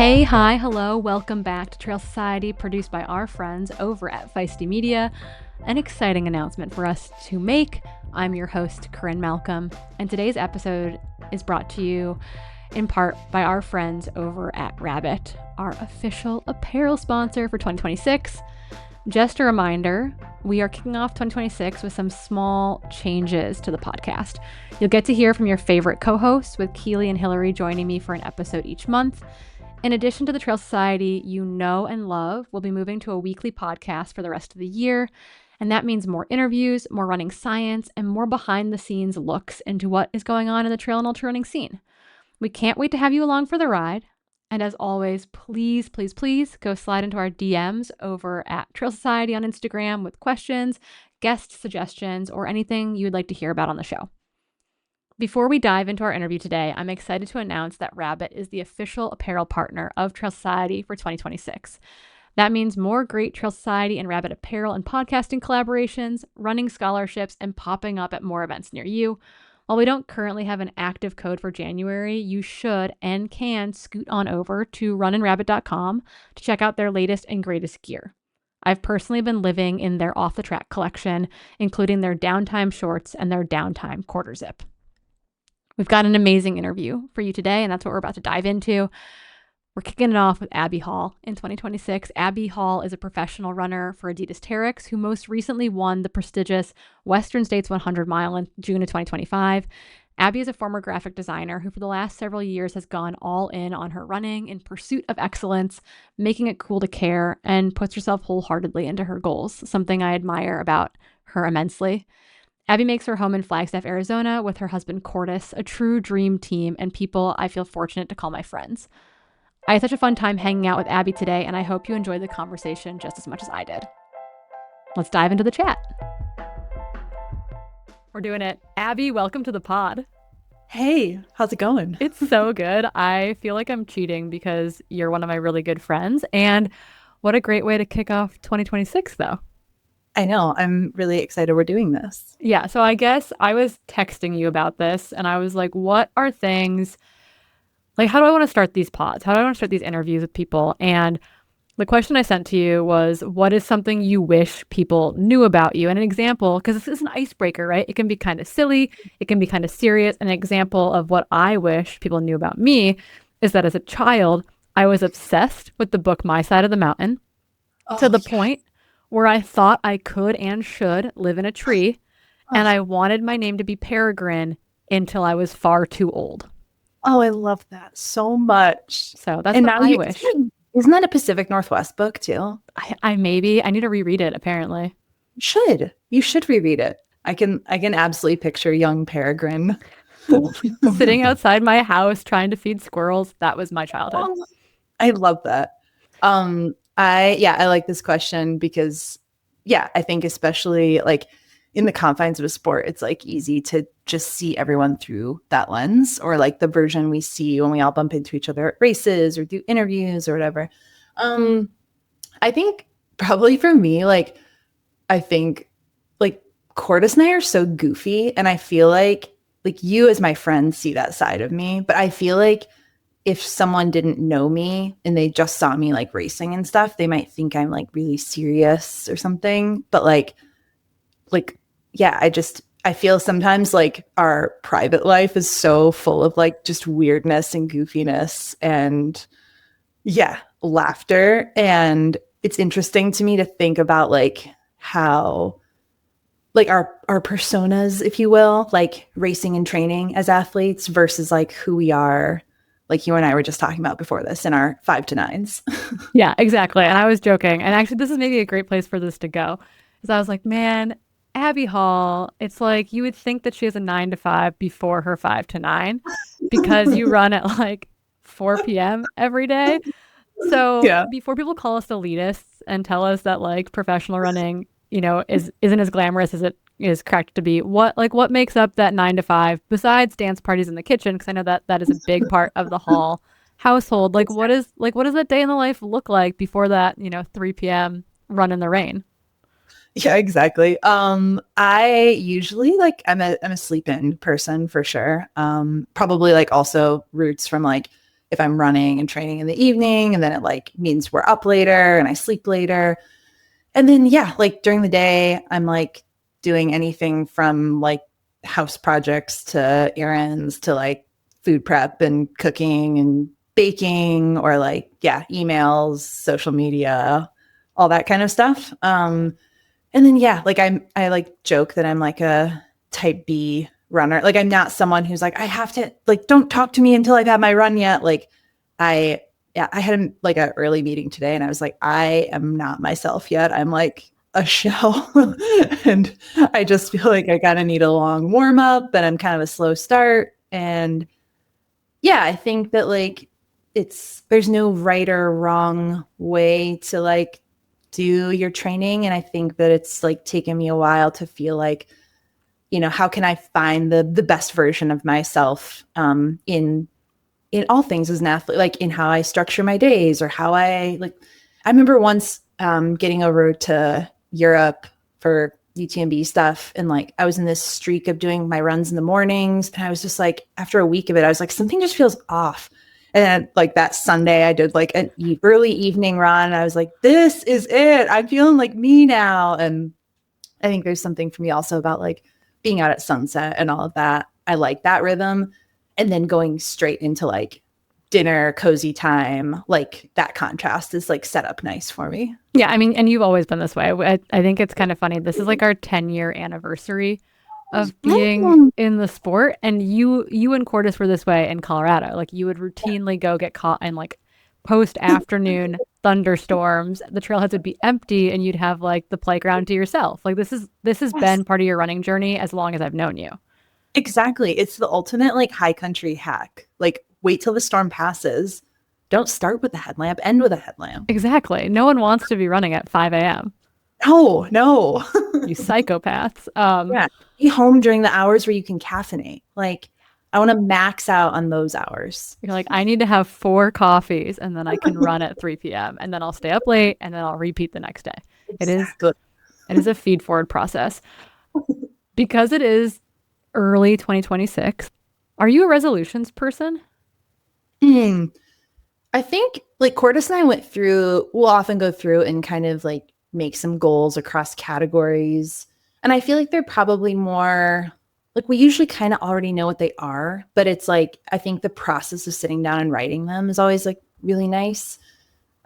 Hey, hi, hello, welcome back to Trail Society, produced by our friends over at Feisty Media. An exciting announcement for us to make. I'm your host, Corrine Malcolm, and today's episode is brought to you in part by our friends over at Rabbit, our official apparel sponsor for 2026. Just a reminder, we are kicking off 2026 with some small changes to the podcast. You'll get to hear from your favorite co-hosts, with Keely and Hillary joining me for an episode each month. In addition to the Trail Society you know and love, we'll be moving to a weekly podcast for the rest of the year. And that means more interviews, more running science, and more behind-the-scenes looks into what is going on in the trail and ultra running scene. We can't wait to have you along for the ride. And as always, please go slide into our DMs over at Trail Society on Instagram with questions, guest suggestions, or anything you would like to hear about on the show. Before we dive into our interview today, I'm excited to announce that Rabbit is the official apparel partner of Trail Society for 2026. That means more great Trail Society and Rabbit apparel and podcasting collaborations, running scholarships, and popping up at more events near you. While we don't currently have an active code for January, you should and can scoot on over to runninrabbit.com to check out their latest and greatest gear. I've personally been living in their off-the-track collection, including their downtime shorts and their downtime quarter zip. We've got an amazing interview for you today, and that's what we're about to dive into. We're kicking it off with Abby Hall in 2026. Abby Hall is a professional runner for Adidas Terrex who most recently won the prestigious Western States 100 mile in June of 2025. Abby is a former graphic designer who for the last several years has gone all in on her running in pursuit of excellence, making it cool to care, and puts herself wholeheartedly into her goals, something I admire about her immensely. Abby makes her home in Flagstaff, Arizona with her husband Cordis, a true dream team and people I feel fortunate to call my friends. I had such a fun time hanging out with Abby today, and I hope you enjoyed the conversation just as much as I did. Let's dive into the chat. We're doing it. Abby, welcome to the pod. Hey, how's it going? It's so good. I feel like I'm cheating because you're one of my really good friends, and what a great way to kick off 2026, though. I know. I'm really excited we're doing this. Yeah, so I guess I was texting you about this, and I was like, what are things... Like, how do I want to start these pods? How do I want to start these interviews with people? And the question I sent to you was, what is something you wish people knew about you? And an example, because this is an icebreaker, right? It can be kind of silly. It can be kind of serious. An example of what I wish people knew about me is that as a child, I was obsessed with the book My Side of the Mountain to the point where I thought I could and should live in a tree. And I wanted my name to be Peregrine until I was far too old. Oh, I love that so much. So that's what I wish. Isn't that a Pacific Northwest book too? I need to reread it, apparently. You should reread it. I can absolutely picture young Peregrine sitting outside my house trying to feed squirrels. That was my childhood. I love that. I like this question because I think especially like in the confines of a sport, it's like easy to just see everyone through that lens, or like the version we see when we all bump into each other at races or do interviews or whatever. I think probably for me, like, I think like Cordis and I are so goofy, and I feel like you as my friend see that side of me, but I feel like if someone didn't know me and they just saw me like racing and stuff, they might think I'm like really serious or something. But I feel sometimes like our private life is so full of like just weirdness and goofiness and laughter. And it's interesting to me to think about like how like our personas, if you will, like racing and training as athletes versus like who we are, like you and I were just talking about before this, in our 5 to 9s. Yeah, exactly. And I was joking. And actually, this is maybe a great place for this to go. Because I was like, man, Abby Hall, it's like you would think that she has a 9 to 5 before her 5 to 9 because you run at like 4 p.m. every day. So before people call us elitists and tell us that like professional running, you know, isn't as glamorous as it is cracked to be, what makes up that 9 to 5 besides dance parties in the kitchen? Because I know that is a big part of the Hall household. What does that day in the life look like before that, 3 p.m. run in the rain? Yeah, exactly. I usually I'm a sleep in person for sure. Probably like also roots from like if I'm running and training in the evening, and then it like means we're up later and I sleep later. And then, yeah, like during the day, I'm like doing anything from like house projects to errands to like food prep and cooking and baking, or like, yeah, emails, social media, all that kind of stuff. And then, yeah, like I like joke that I'm like a type B runner. Like I'm not someone who's like, I have to like, don't talk to me until I've had my run yet. Like I, yeah, I had like an early meeting today and I was like, I am not myself yet. I'm like a shell. And I just feel like I kind of need a long warm up and I'm kind of a slow start. And yeah, I think that like there's no right or wrong way to like do your training. And I think that it's like taken me a while to feel like, how can I find the best version of myself in all things as an athlete, like in how I structure my days or how I remember once getting over to Europe for UTMB stuff. And like, I was in this streak of doing my runs in the mornings. And I was just like, after a week of it, I was like, something just feels off. And then, like that Sunday, I did like an early evening run. And I was like, this is it. I'm feeling like me now. And I think there's something for me also about like being out at sunset and all of that. I like that rhythm. And then going straight into like dinner, cozy time, like that contrast is like set up nice for me. Yeah, I mean, and you've always been this way. I think it's kind of funny. This is like our 10-year anniversary of being in the sport. And you and Cordis were this way in Colorado. Like you would routinely go get caught in like post-afternoon thunderstorms. The trailheads would be empty and you'd have like the playground to yourself. Like this has been part of your running journey as long as I've known you. Exactly. It's the ultimate like high country hack. Like wait till the storm passes. Don't start with a headlamp, end with a headlamp. Exactly. No one wants to be running at 5 a.m. No. You psychopaths. Yeah. Be home during the hours where you can caffeinate. Like I want to max out on those hours. You're like, I need to have 4 coffees and then I can run at 3 p.m. and then I'll stay up late and then I'll repeat the next day. Exactly. It is a feed forward process. Because it is early 2026. Are you a resolutions person? I think like Cordis and I we'll often go through and kind of like make some goals across categories. And I feel like they're probably more like we usually kind of already know what they are, but it's like, I think the process of sitting down and writing them is always like really nice.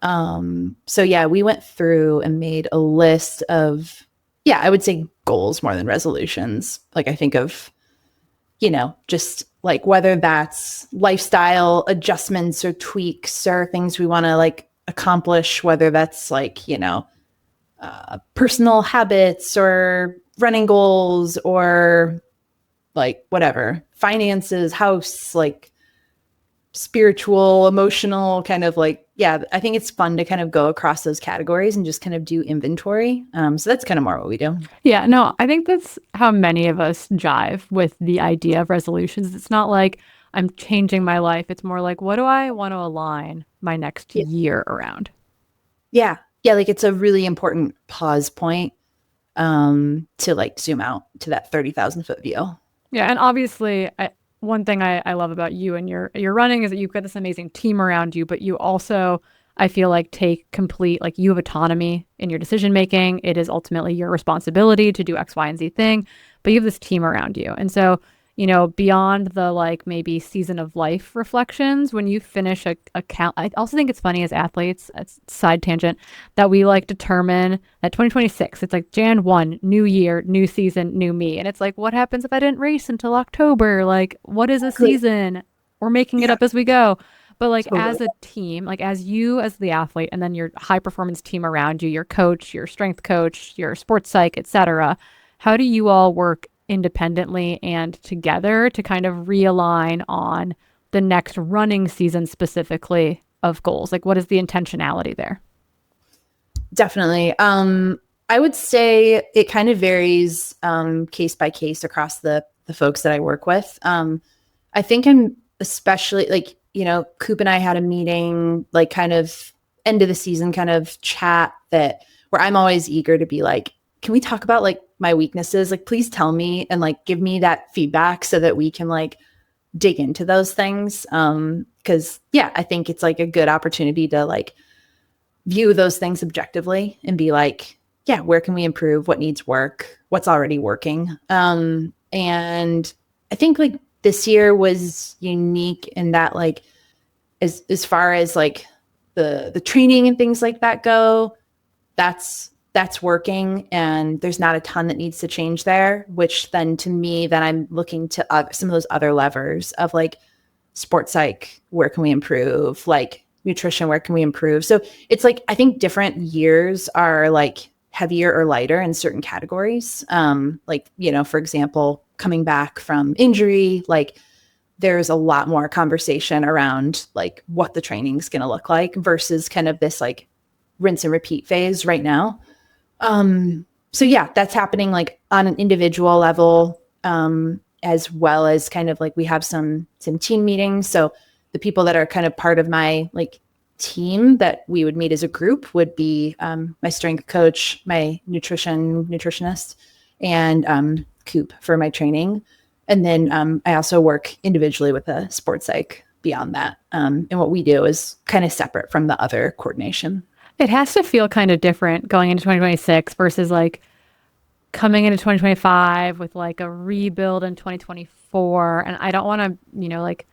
So yeah, we went through and made a list of, yeah, I would say goals more than resolutions. Like I think of, just like whether that's lifestyle adjustments or tweaks or things we want to like accomplish, whether that's like, personal habits or running goals or like whatever, finances, house, like spiritual, emotional, kind of like, yeah, I think it's fun to kind of go across those categories and just kind of do inventory. So that's kind of more what we do. Yeah, no, I think that's how many of us jive with the idea of resolutions. It's not like I'm changing my life. It's more like, what do I want to align my next year around? Yeah. Yeah. Like it's a really important pause point to like zoom out to that 30,000 foot view. Yeah. And obviously, one thing I love about you and your running is that you've got this amazing team around you, but you also, I feel like, take complete, like you have autonomy in your decision making. It is ultimately your responsibility to do X, Y, and Z thing, but you have this team around you. And so, beyond the like maybe season of life reflections, when you finish a count, I also think it's funny as athletes, it's side tangent, that we like determine that 2026, it's like Jan 1, new year, new season, new me. And it's like, what happens if I didn't race until October? Like, what is a season? We're making it up as we go. But like as a team, like as you as the athlete and then your high performance team around you, your coach, your strength coach, your sports psych, etc., how do you all work independently and together to kind of realign on the next running season specifically of goals? Like what is the intentionality there? Definitely. I would say it kind of varies case by case across the folks that I work with. I think I'm especially like, Coop and I had a meeting, like kind of end of the season kind of chat where I'm always eager to be like, can we talk about like my weaknesses? Like, please tell me and like give me that feedback so that we can like dig into those things. Because yeah, I think it's like a good opportunity to like view those things objectively and be like, yeah, where can we improve? What needs work? What's already working? And I think like this year was unique in that like as far as like the training and things like that go, that's working, and there's not a ton that needs to change there, which then to me then I'm looking to some of those other levers of like sports psych, where can we improve, like nutrition, where can we improve. So it's like I think different years are like heavier or lighter in certain categories. Like, you know, for example, coming back from injury, like there's a lot more conversation around like what the training is going to look like versus kind of this like rinse and repeat phase right now. So yeah, that's happening like on an individual level, as well as kind of like we have some team meetings. So the people that are kind of part of my like team that we would meet as a group would be my strength coach, my nutritionist, and Coop for my training. And then I also work individually with a sports psych beyond that. And what we do is kind of separate from the other coordination. It has to feel kind of different going into 2026 versus like coming into 2025 with like a rebuild in 2024. And I don't want to, you know, like,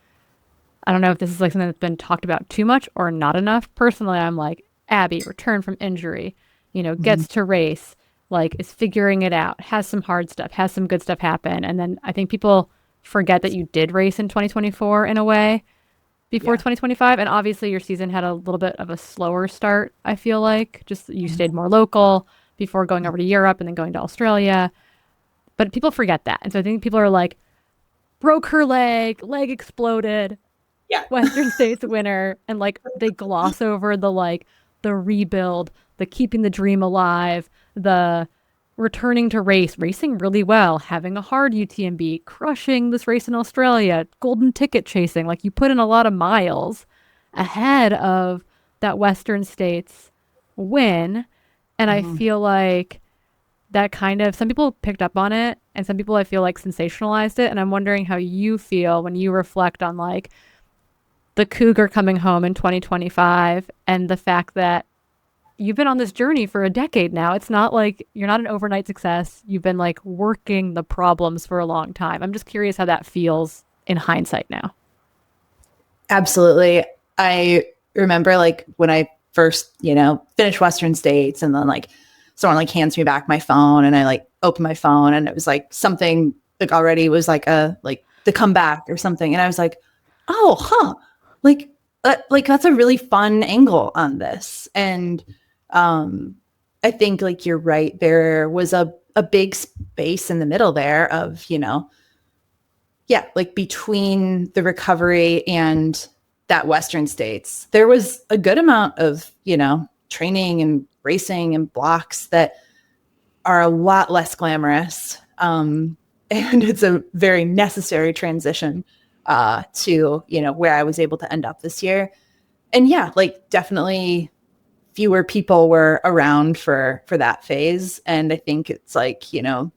I don't know if this is like something that's been talked about too much or not enough. Personally, I'm like, Abby, returned from injury, you know, gets to race, like is figuring it out, has some hard stuff, has some good stuff happen. And then I think people forget that you did race in 2024 in a way before 2025. And obviously your season had a little bit of a slower start, I feel like. Just you stayed more local before going over to Europe and then going to Australia. But people forget that. And so I think people are like, broke her leg exploded. Yeah. Western States winner. And like they gloss over the like the rebuild, the keeping the dream alive, the returning to racing really well, having a hard UTMB, crushing this race in Australia, golden ticket chasing. Like you put in a lot of miles ahead of that Western States win. And I feel like that kind of, some people picked up on it and some people I feel like sensationalized it. And I'm wondering how you feel when you reflect on like the Cougar coming home in 2025 and the fact that you've been on this journey for a decade now. It's not like you're not an overnight success. You've been like working the problems for a long time. I'm just curious how that feels in hindsight now. Absolutely. I remember like when I first, you know, finished Western States and then like someone like hands me back my phone and I like open my phone and it was like something like already was like a, like the comeback or something. And I was like, oh, like that's a really fun angle on this. And I think like you're right. There was a big space in the middle there of, you know, yeah, like between the recovery and that Western States, there was a good amount of, you know, training and racing and blocks that are a lot less glamorous. And it's a very necessary transition to, you know, where I was able to end up this year. And yeah, like definitely fewer people were around for that phase. And I think it's like, you know,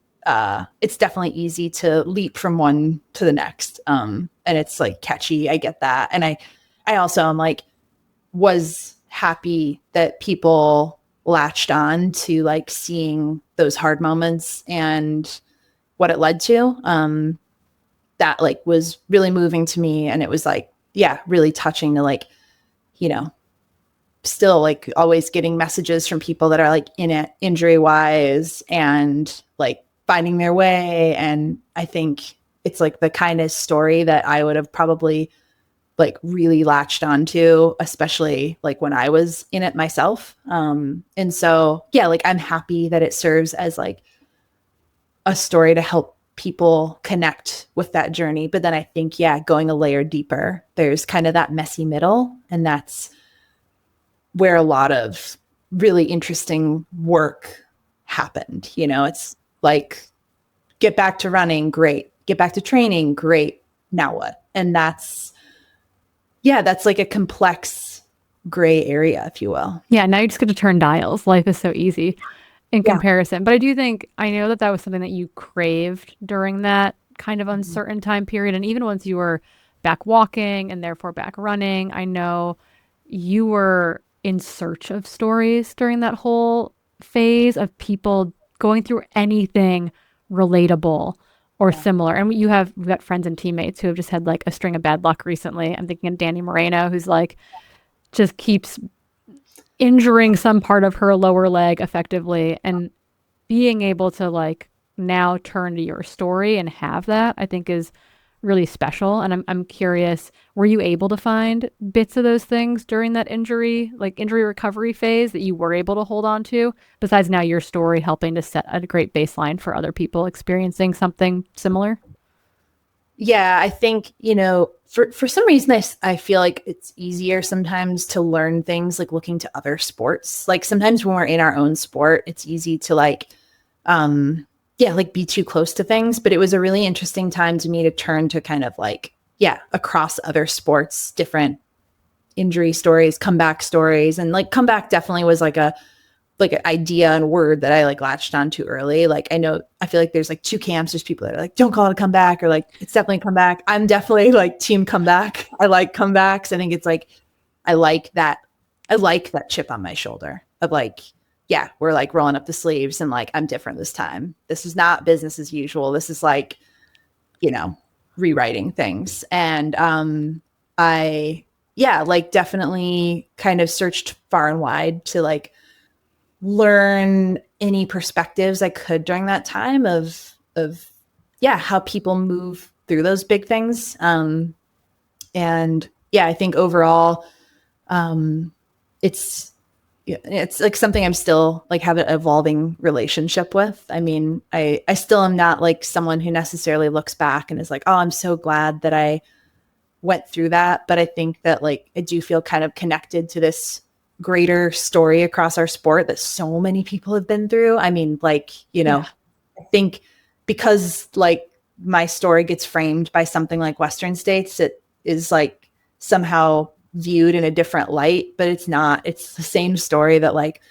it's definitely easy to leap from one to the next. And it's like catchy. I get that. And I also am like, was happy that people latched on to like seeing those hard moments and what it led to. That like was really moving to me. And it was like, yeah, really touching to like, you know, still like always getting messages from people that are like in it injury wise and like finding their way. And I think it's like the kind of story that I would have probably like really latched onto, especially like when I was in it myself. And so, yeah, like I'm happy that it serves as like a story to help people connect with that journey. But then I think, yeah, going a layer deeper, there's kind of that messy middle. And that's where a lot of really interesting work happened. You know, it's like, get back to running, great. Get back to training, great. Now what? And that's like a complex gray area, if you will. Yeah, now you just get to turn dials. Life is so easy in comparison. But I do think, I know that was something that you craved during that kind of uncertain time period. And even once you were back walking and therefore back running, I know you were in search of stories during that whole phase of people going through anything relatable or similar. And we've got friends and teammates who have just had like a string of bad luck recently. I'm thinking of Danny Moreno, who's like just keeps injuring some part of her lower leg effectively, and being able to like now turn to your story and have that, I think is really special. And I'm curious, were you able to find bits of those things during that injury recovery phase that you were able to hold on to, besides now your story helping to set a great baseline for other people experiencing something similar? Yeah, I think, for some reason, I feel like it's easier sometimes to learn things like looking to other sports. Like sometimes when we're in our own sport, it's easy to like be too close to things. But it was a really interesting time to me to turn to kind of like, across other sports, different injury stories, comeback stories. And like comeback definitely was like an idea and word that I like latched onto early. Like I feel like there's like two camps. There's people that are like, don't call it a comeback, or like, it's definitely a comeback. I'm definitely like team comeback. I like comebacks. I think it's like, I like that chip on my shoulder of like, yeah, we're like rolling up the sleeves and like, I'm different this time. This is not business as usual. This is like, rewriting things. And definitely kind of searched far and wide to like learn any perspectives I could during that time of how people move through those big things. I think overall, it's like something I'm still like have an evolving relationship with. I mean, I still am not like someone who necessarily looks back and is like, oh, I'm so glad that I went through that. But I think that like, I do feel kind of connected to this greater story across our sport that so many people have been through. I mean, like, I think because like my story gets framed by something like Western States, it is like somehow viewed in a different light, but it's not. It's the same story that like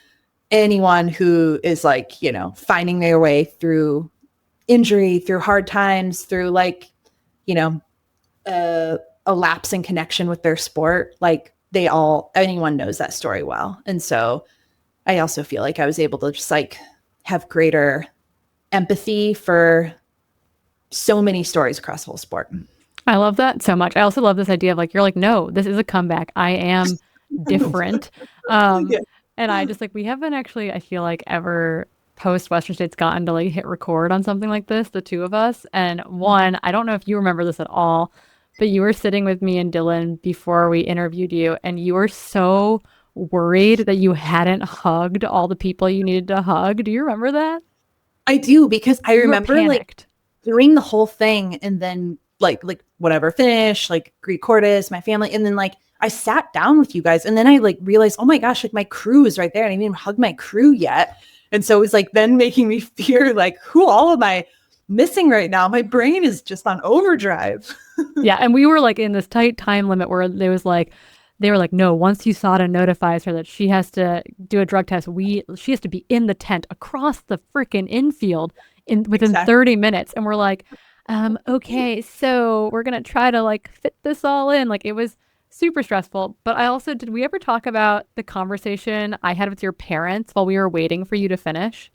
anyone who is like, finding their way through injury, through hard times, through like, a lapse in connection with their sport, like anyone knows that story well. And so I also feel like I was able to just like have greater empathy for so many stories across the whole sport. I love that so much. I also love this idea of like, you're like, no, this is a comeback. I am different. And I just like, we haven't actually, I feel like, ever post Western States gotten to like hit record on something like this, the two of us. And one, I don't know if you remember this at all, but you were sitting with me and Dylan before we interviewed you, and you were so worried that you hadn't hugged all the people you needed to hug. Do you remember that? I do, because I remember like doing the whole thing and then like whatever, finish, like Greek Cordis, my family. And then like I sat down with you guys and then I like realized, oh my gosh, like my crew is right there. And I didn't even hug my crew yet. And so it was like then making me fear like, who all am I missing right now? My brain is just on overdrive. Yeah. And we were like in this tight time limit where they were like, no, once USADA notifies her that she has to do a drug test, she has to be in the tent across the freaking infield within 30 minutes. And we're like, okay, so we're going to try to like fit this all in. Like it was super stressful. But did we ever talk about the conversation I had with your parents while we were waiting for you to finish?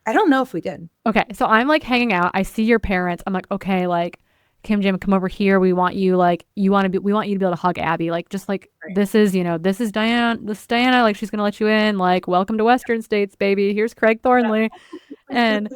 I don't know if we did. Okay. So I'm like hanging out. I see your parents. I'm like, okay, like Kim Jim, come over here. We want you we want you to be able to hug Abby. Like, just like, right. This is Diana, like she's going to let you in, like, welcome to Western States, baby. Here's Craig Thornley. And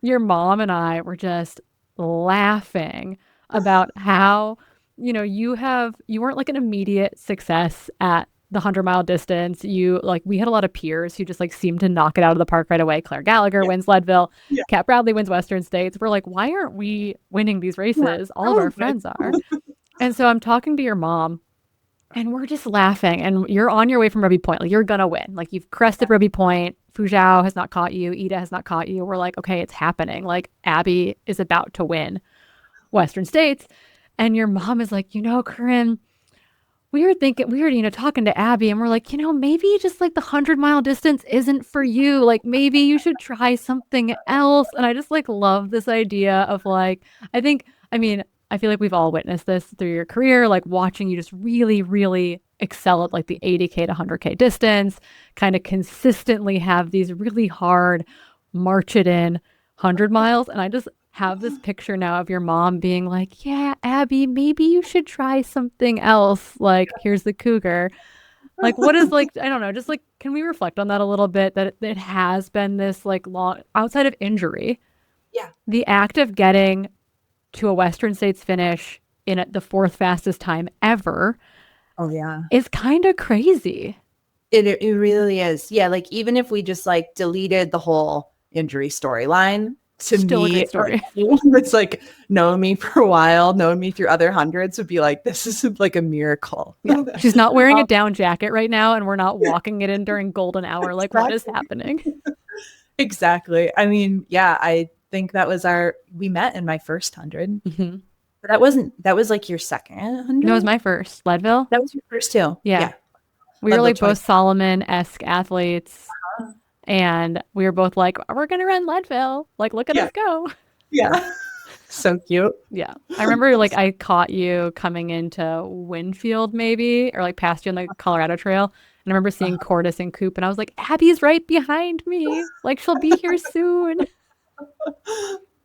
your mom and I were just laughing about how, you weren't like an immediate success at the 100-mile distance. We had a lot of peers who just like seemed to knock it out of the park right away. Claire Gallagher wins Leadville. Yeah. Kat Bradley wins Western States. We're like, why aren't we winning these races? All of our friends are. And so I'm talking to your mom and we're just laughing, and you're on your way from Ruby Point. Like, you're going to win. Like, you've crested Ruby Point. Fuzhou has not caught you. Ida has not caught you. We're like, okay, it's happening. Like, Abby is about to win Western States. And your mom is like, Corinne, we were talking to Abby and we're like, maybe just like the 100-mile distance isn't for you. Like maybe you should try something else. And I just like love this idea of like, I feel like we've all witnessed this through your career, like watching you just really, really excel at like the 80K to 100K distance, kind of consistently have these really hard march it in 100 miles. And I just have this picture now of your mom being like, yeah, Abby, maybe you should try something else. Like, here's the cougar. Like, what is like, I don't know, just like, can we reflect on that a little bit? That it has been this like long, outside of injury, Yeah. the act of getting to a Western States finish in the fourth fastest time ever. Oh, yeah. Is kind of crazy. It really is. Yeah. Like, even if we just like deleted the whole injury storyline, to Still me, a great story. It's like known me for a while, known me through other hundreds would be like, this is like a miracle. Yeah. She's not wearing a down jacket right now, and we're not walking it in during golden hour. Like, exactly. what is happening? Exactly. I mean, yeah, I think we met in my first 100. Mm-hmm. But that was like your second 100? No, it was my first. Leadville? That was your first too. Yeah. We were like both Solomon-esque athletes. Uh-huh. And we were both like, we're going to run Leadville. Like, look at us go. Yeah. So cute. Yeah. I remember like I caught you coming into Winfield maybe, or like past you on the Colorado Trail. And I remember seeing Cordis and Coop, and I was like, Abby's right behind me. Like, she'll be here soon.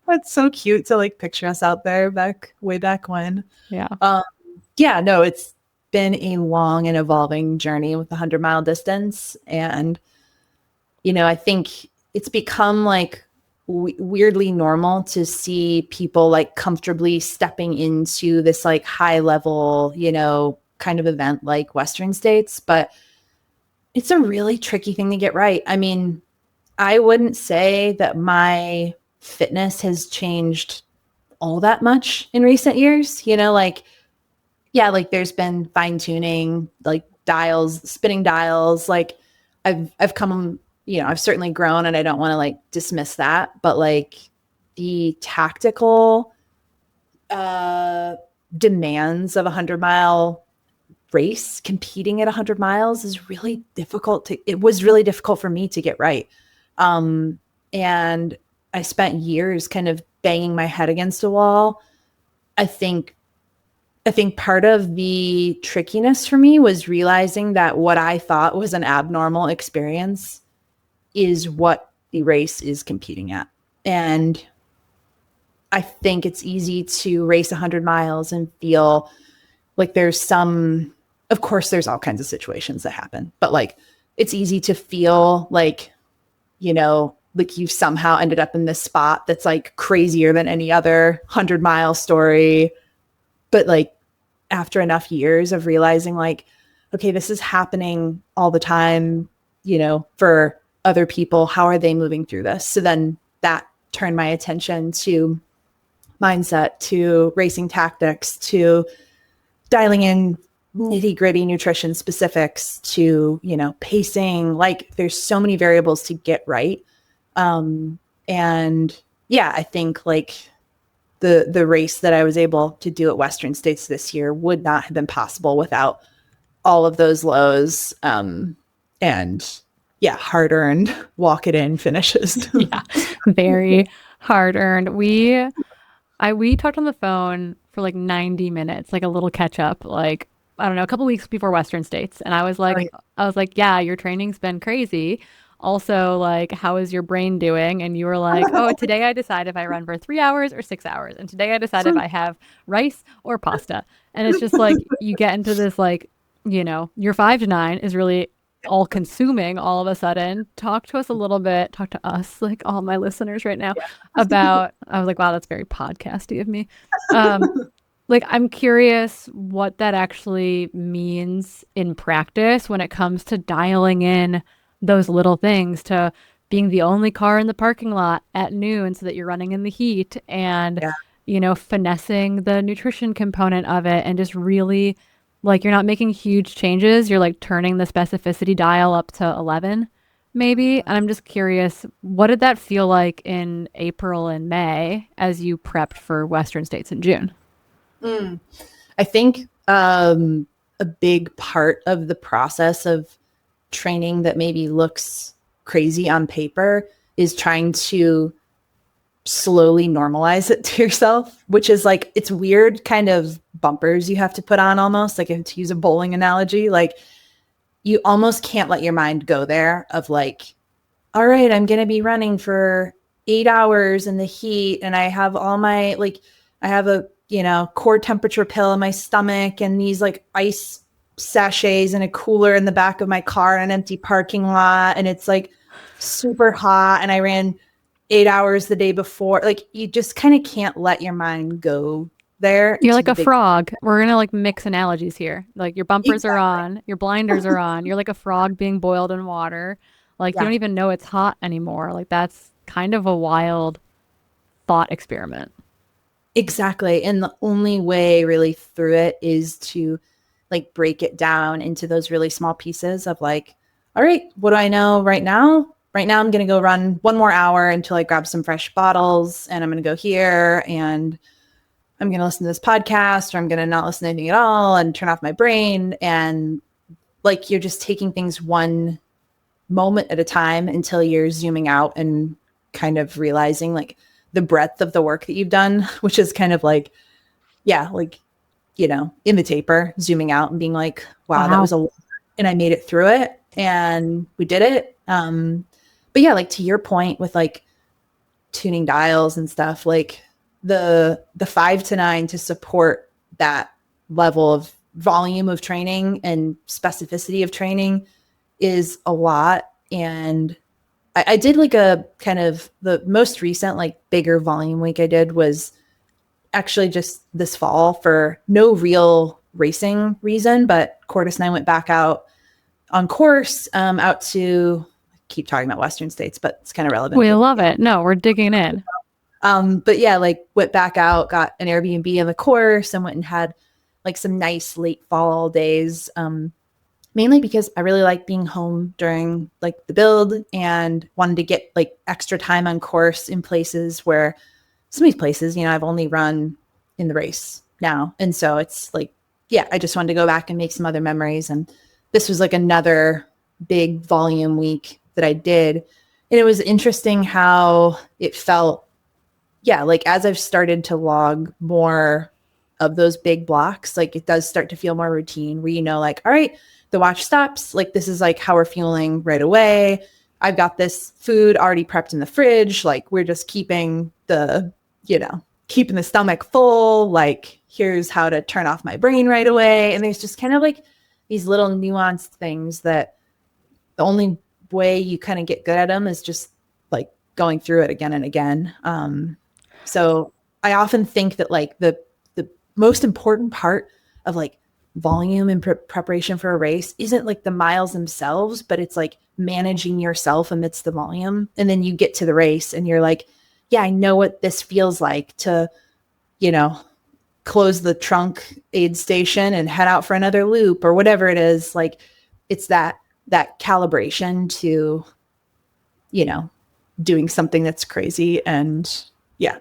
That's so cute to like picture us out there way back when. Yeah. Yeah, no, it's been a long and evolving journey with the 100-mile distance. And, I think it's become like weirdly normal to see people like comfortably stepping into this like high level, kind of event like Western States. But it's a really tricky thing to get right. I mean, I wouldn't say that my fitness has changed all that much in recent years. Like, yeah, like there's been fine tuning, like spinning dials. Like I've come, I've certainly grown, and I don't want to like dismiss that, but like the tactical demands of 100-mile race, competing at 100 miles is really difficult. It was really difficult for me to get right. And I spent years kind of banging my head against a wall. I think part of the trickiness for me was realizing that what I thought was an abnormal experience is what the race is competing at. And I think it's easy to race 100 miles and feel like of course there's all kinds of situations that happen, but like it's easy to feel like, like you've somehow ended up in this spot that's like crazier than any other 100-mile story. But like after enough years of realizing like, okay, this is happening all the time, for other people, how are they moving through this? So then that turned my attention to mindset, to racing tactics, to dialing in nitty-gritty nutrition specifics, to, pacing. Like there's so many variables to get right. And yeah, I think like the race that I was able to do at Western States this year would not have been possible without all of those lows. And yeah, hard-earned walk it in finishes. Yeah, very hard-earned. We talked on the phone for like 90 minutes, like a little catch up, like, I don't know, a couple weeks before Western States. And I was like, yeah, your training's been crazy. Also, like, how is your brain doing? And you were like, oh, today I decide if I run for 3 hours or 6 hours. And today I decide if I have rice or pasta. And it's just like, you get into this, like, your 5 to 9 is really all consuming all of a sudden. Talk to us a little bit, talk to us, like all my listeners right now about, I was like, wow, that's very podcasty of me. Like, I'm curious what that actually means in practice when it comes to dialing in those little things, to being the only car in the parking lot at noon so that you're running in the heat, and, finessing the nutrition component of it, and just really like, you're not making huge changes. You're like turning the specificity dial up to 11 maybe. And I'm just curious, what did that feel like in April and May as you prepped for Western States in June? I think a big part of the process of training that maybe looks crazy on paper is trying to slowly normalize it to yourself, which is like, it's weird kind of bumpers you have to put on almost, like, to use a bowling analogy, like you almost can't let your mind go there of like, all right, I'm going to be running for 8 hours in the heat. And I have all my, like, I have a, core temperature pill in my stomach and these like ice sachets and a cooler in the back of my car in an empty parking lot. And it's like super hot. And I ran 8 hours the day before. Like, you just kind of can't let your mind go there. You're like a frog. We're going to like mix analogies here. Like your bumpers are on, your blinders are on. You're like a frog being boiled in water. Like you don't even know it's hot anymore. Like that's kind of a wild thought experiment. Exactly. And the only way really through it is to like break it down into those really small pieces of like, all right, what do I know right now? Right now I'm going to go run 1 more hour until I grab some fresh bottles, and I'm going to go here and I'm going to listen to this podcast, or I'm going to not listen to anything at all and turn off my brain. And like, you're just taking things one moment at a time until you're zooming out and kind of realizing like the breadth of the work that you've done, which is kind of like, like, in the taper, zooming out and being like, wow. That was a lot, and I made it through it and we did it. But yeah, like to your point with like tuning dials and stuff, like the 5 to 9 to support that level of volume of training and specificity of training is a lot. And I did like a kind of the most recent, like bigger volume week I did was actually just this fall for no real racing reason, but Cordis and I went back out on course, out to, I keep talking about Western states, but it's kind of relevant. We love it. No, we're digging in. But yeah, like went back out, got an Airbnb on the course and went and had like some nice late fall days. Mainly because I really like being home during like the build and wanted to get like extra time on course in places where some of these places, I've only run in the race now. And so it's like, I just wanted to go back and make some other memories. And this was like another big volume week that I did. And it was interesting how it felt. Yeah. Like as I've started to log more of those big blocks, like it does start to feel more routine where, like, all right, the watch stops. Like, this is like how we're fueling right away. I've got this food already prepped in the fridge. Like, we're just keeping the stomach full. Like, here's how to turn off my brain right away. And there's just kind of like these little nuanced things that the only way you kind of get good at them is just like going through it again and again. So I often think that like the most important part of like volume and preparation for a race isn't like the miles themselves, but it's like managing yourself amidst the volume. And then you get to the race and you're like, yeah, I know what this feels like to, close the trunk aid station and head out for another loop or whatever it is. Like, it's that calibration to, doing something that's crazy. And yeah.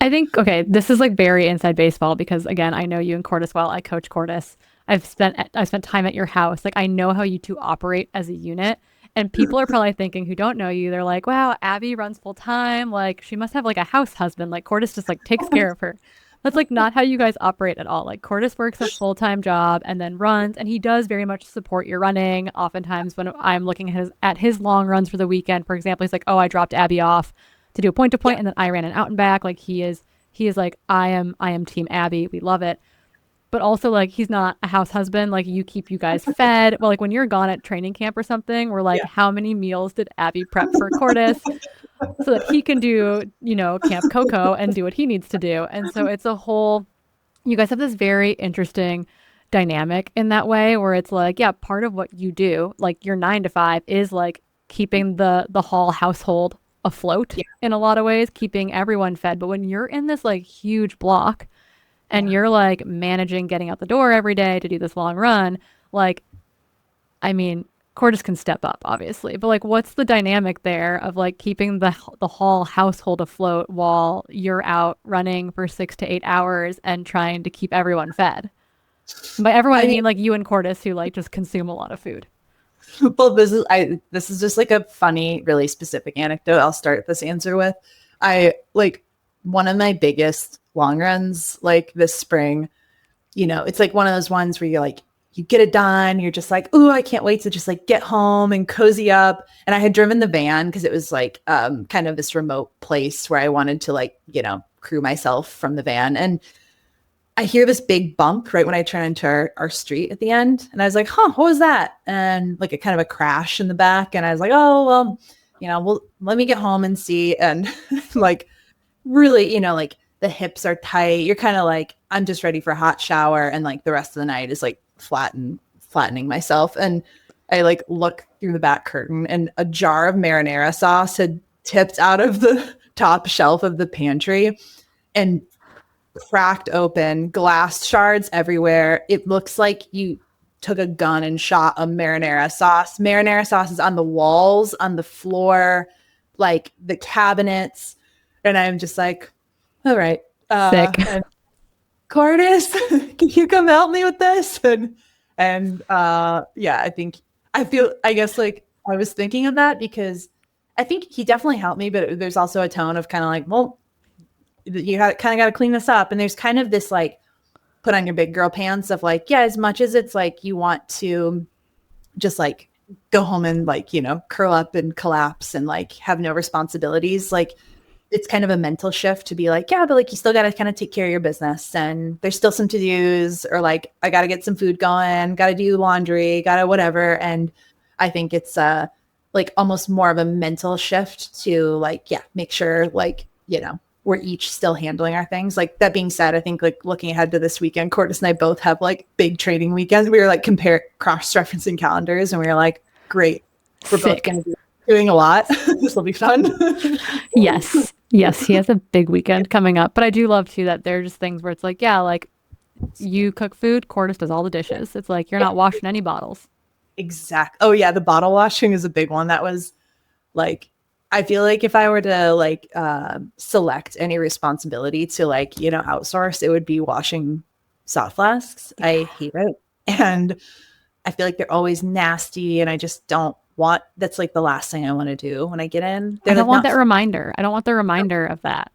I think, okay, this is like very inside baseball because again, I know you and Cordis well. I coach Cordis. I've spent time at your house. Like, I know how you two operate as a unit, and people are probably thinking who don't know you, they're like, wow, Abby runs full time. Like, she must have like a house husband. Like, Cordis just like takes care of her. That's like not how you guys operate at all. Like, Cordis works a full-time job and then runs, and he does very much support your running. Oftentimes when I'm looking at his long runs for the weekend, for example, he's like, oh, I dropped Abby off to do a point to point, and then I ran an out and back. Like, he is like, I am team Abby. We love it. But also, like, he's not a house husband. Like, you keep you guys fed. Well, like when you're gone at training camp or something, we're like, how many meals did Abby prep for Cordis so that he can do, Camp Coco and do what he needs to do. And so it's a whole, you guys have this very interesting dynamic in that way where it's like, yeah, part of what you do, like your 9 to 5 is like keeping the Hall household afloat in a lot of ways, keeping everyone fed. But when you're in this like huge block and you're like managing getting out the door every day to do this long run, like, I mean, Cordis can step up obviously, but like, what's the dynamic there of like keeping the Hall household afloat while you're out running for 6 to 8 hours and trying to keep everyone fed? And by everyone, I mean like you and Cordis, who like just consume a lot of food. Well, this is just like a funny, really specific anecdote. I'll start this answer with. I like one of my biggest long runs like this spring. You know, it's like one of those ones where you're like, you get it done. You're just like, ooh, I can't wait to just like get home and cozy up. And I had driven the van because it was like kind of this remote place where I wanted to like, you know, crew myself from the van. And I hear this big bump right when I turn into our street at the end. And I was like, huh, what was that? And like a kind of a crash in the back. And I was like, oh, well, you know, well, let me get home and see. And like, really, you know, like the hips are tight. You're kind of like, I'm just ready for a hot shower. And like the rest of the night is like flattening myself. And I like look through the back curtain and a jar of marinara sauce had tipped out of the top shelf of the pantry and cracked open, glass shards everywhere. It looks like you took a gun and shot a marinara sauce. Marinara sauce is on the walls, on the floor, like the cabinets. And I'm just like, all right. Sick. And Cordis, can you come help me with this? And yeah, I guess like I was thinking of that because I think he definitely helped me, but there's also a tone of kind of like, well, you kind of got to clean this up. And there's kind of this like put on your big girl pants of like, yeah, as much as it's like you want to just like go home and like, you know, curl up and collapse and like have no responsibilities. Like it's kind of a mental shift to be like, yeah, but like you still got to kind of take care of your business and there's still some to-dos or like, I got to get some food going, got to do laundry, got to whatever. And I think it's like almost more of a mental shift to like, yeah, make sure like, you know, we're each still handling our things. Like that being said, I think like looking ahead to this weekend, Cordis and I both have like big training weekends. We were like cross-referencing calendars and we were like, great. We're both going to be doing a lot. This will be fun. Yes. Yes. He has a big weekend coming up, but I do love too that they're just things where it's like, yeah, like you cook food, Cordis does all the dishes. It's like, you're not washing any bottles. Exactly. Oh yeah. The bottle washing is a big one. That was like, I feel like if I were to like select any responsibility to like, you know, outsource, it would be washing soft flasks. Yeah. I hate it. And I feel like they're always nasty and I just don't want, that's like the last thing I want to do when I get in. I don't want that reminder. I don't want the reminder of that.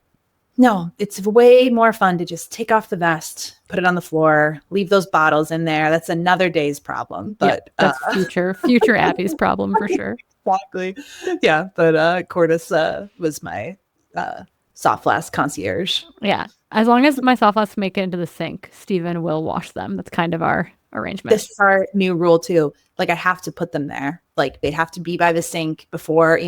No, it's way more fun to just take off the vest, put it on the floor, leave those bottles in there. That's another day's problem. But yeah, that's future Abby's problem for sure. Exactly. Yeah. But Cordis was my soft flask concierge. Yeah. As long as my soft flasks make it into the sink, Steven will wash them. That's kind of our arrangement. This is our new rule too. Like I have to put them there. Like they have to be by the sink before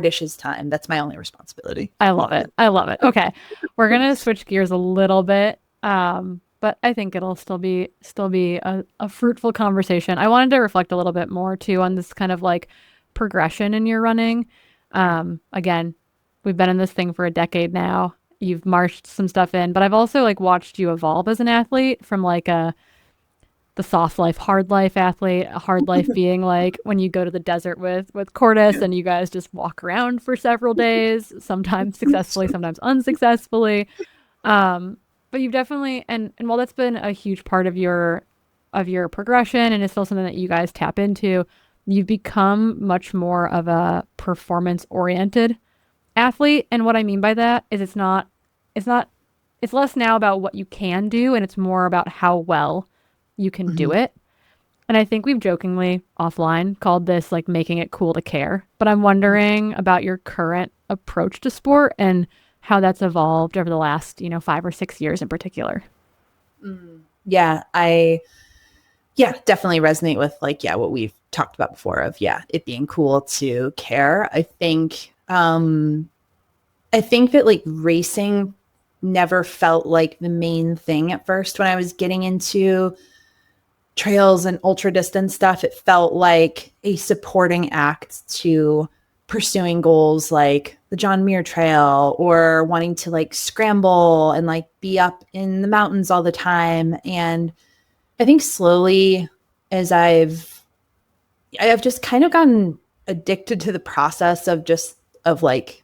dishes time. That's my only responsibility. I love it. I love it. Okay. We're going to switch gears a little bit. But I think it'll still be a fruitful conversation. I wanted to reflect a little bit more too on this kind of like progression in your running. Again, we've been in this thing for a decade now. You've marched some stuff in, but I've also like watched you evolve as an athlete from like the soft life, hard life athlete, a hard life being like when you go to the desert with Cordis and you guys just walk around for several days, sometimes successfully, sometimes unsuccessfully. But you've definitely, and while that's been a huge part of your progression and it's still something that you guys tap into, you've become much more of a performance-oriented athlete. And what I mean by that is it's less now about what you can do and it's more about how well you can do it. And I think we've jokingly offline called this like making it cool to care. But I'm wondering about your current approach to sport and how that's evolved over the last, 5 or 6 years in particular. Yeah, I definitely resonate with like, what we've talked about before of, it being cool to care. I think that like racing never felt like the main thing at first when I was getting into trails and ultra distance stuff. It felt like a supporting act to pursuing goals like the John Muir Trail or wanting to like scramble and like be up in the mountains all the time. And I think slowly as I've just kind of gotten addicted to the process of like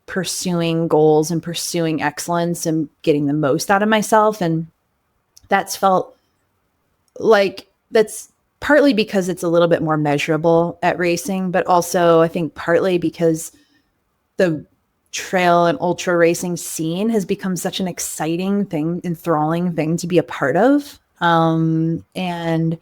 pursuing goals and pursuing excellence and getting the most out of myself. And that's felt like that's partly because it's a little bit more measurable at racing, but also I think partly because the trail and ultra racing scene has become such an exciting thing, enthralling thing to be a part of. And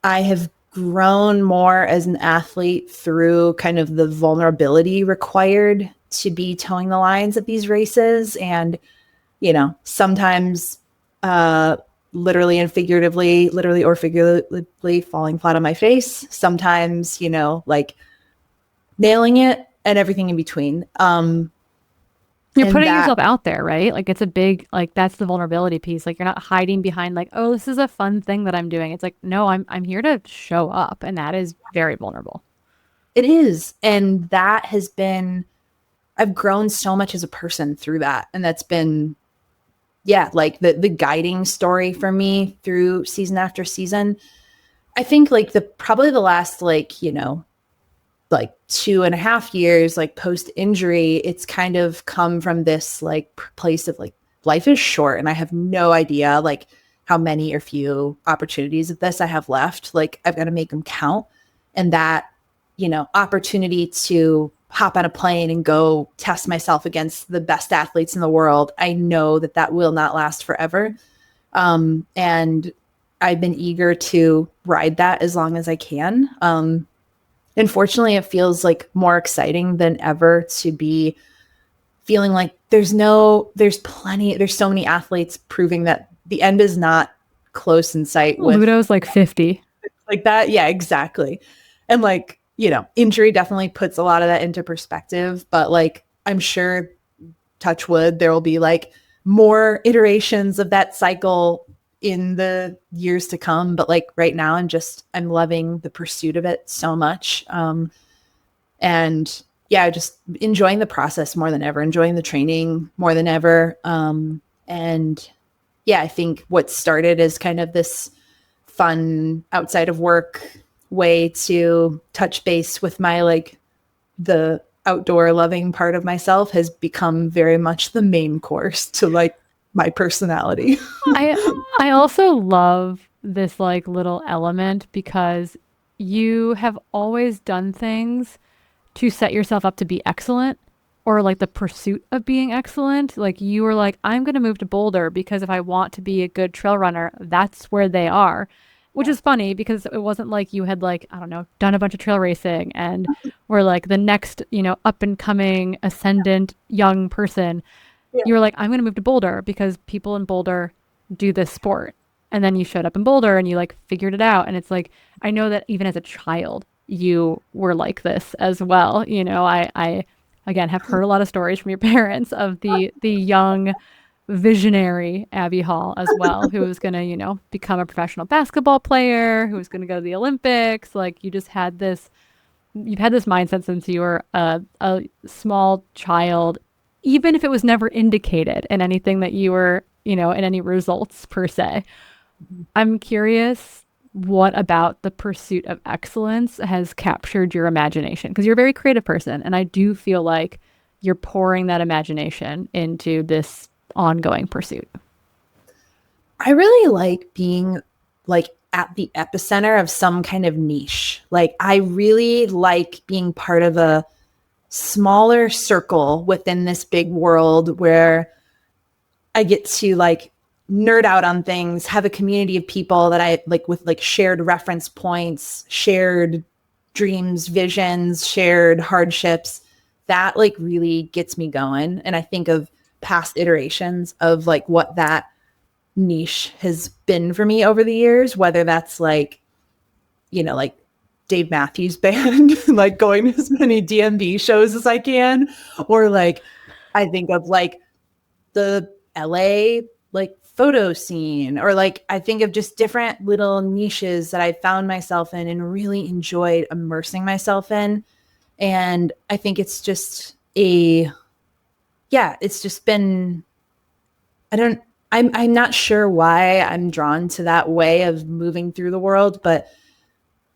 I have grown more as an athlete through kind of the vulnerability required to be towing the lines at these races. And, sometimes literally and figuratively, literally or figuratively falling flat on my face. Sometimes, like nailing it and everything in between. You're putting yourself out there, right? Like it's a big, like that's the vulnerability piece. Like you're not hiding behind like, oh, this is a fun thing that I'm doing. It's like, no, I'm here to show up. And that is very vulnerable. It is. And that has been, I've grown so much as a person through that. And that's been, like the guiding story for me through season after season. I think like probably the last like 2.5 years, like post injury, it's kind of come from this like place of like life is short and I have no idea like how many or few opportunities of this I have left. Like I've got to make them count. And that, opportunity to hop on a plane and go test myself against the best athletes in the world, I know that will not last forever. And I've been eager to ride that as long as I can. Unfortunately, it feels like more exciting than ever to be feeling like there's so many athletes proving that the end is not close in sight. Ludo's like 50. Like that. Yeah, exactly. And like, injury definitely puts a lot of that into perspective, but like, I'm sure, touch wood, there will be like more iterations of that cycle in the years to come. But like right now, I'm loving the pursuit of it so much. And yeah, just enjoying the process more than ever, enjoying the training more than ever. And yeah, I think what started as kind of this fun outside of work way to touch base with my, like the outdoor loving part of myself has become very much the main course to like my personality. I also love this like little element because you have always done things to set yourself up to be excellent or like the pursuit of being excellent. Like you were like, I'm going to move to Boulder because if I want to be a good trail runner, that's where they are, which is funny because it wasn't like you had like, I don't know, done a bunch of trail racing and were like the next, up and coming ascendant young person. Yeah. You were like, I'm going to move to Boulder because people in Boulder do this sport. And then you showed up in Boulder and you like figured it out. And it's like, I know that even as a child, you were like this as well. I again have heard a lot of stories from your parents of the young visionary Abby Hall as well, who was going to, become a professional basketball player, who was going to go to the Olympics. Like you've had this mindset since you were a small child, even if it was never indicated in anything that you were, in any results per se. I'm curious, what about the pursuit of excellence has captured your imagination? Because you're a very creative person, and I do feel like you're pouring that imagination into this ongoing pursuit. I really like being like at the epicenter of some kind of niche. Like I really like being part of a smaller circle within this big world where I get to like nerd out on things, have a community of people that I like with like shared reference points, shared dreams, visions, shared hardships. That like really gets me going. And I think of past iterations of like what that niche has been for me over the years, whether that's like, like Dave Matthews Band, like going to as many DMV shows as I can, or like I think of like the LA like photo scene, or like I think of just different little niches that I found myself in and really enjoyed immersing myself in. And I think it's just it's just been, I'm not sure why I'm drawn to that way of moving through the world, but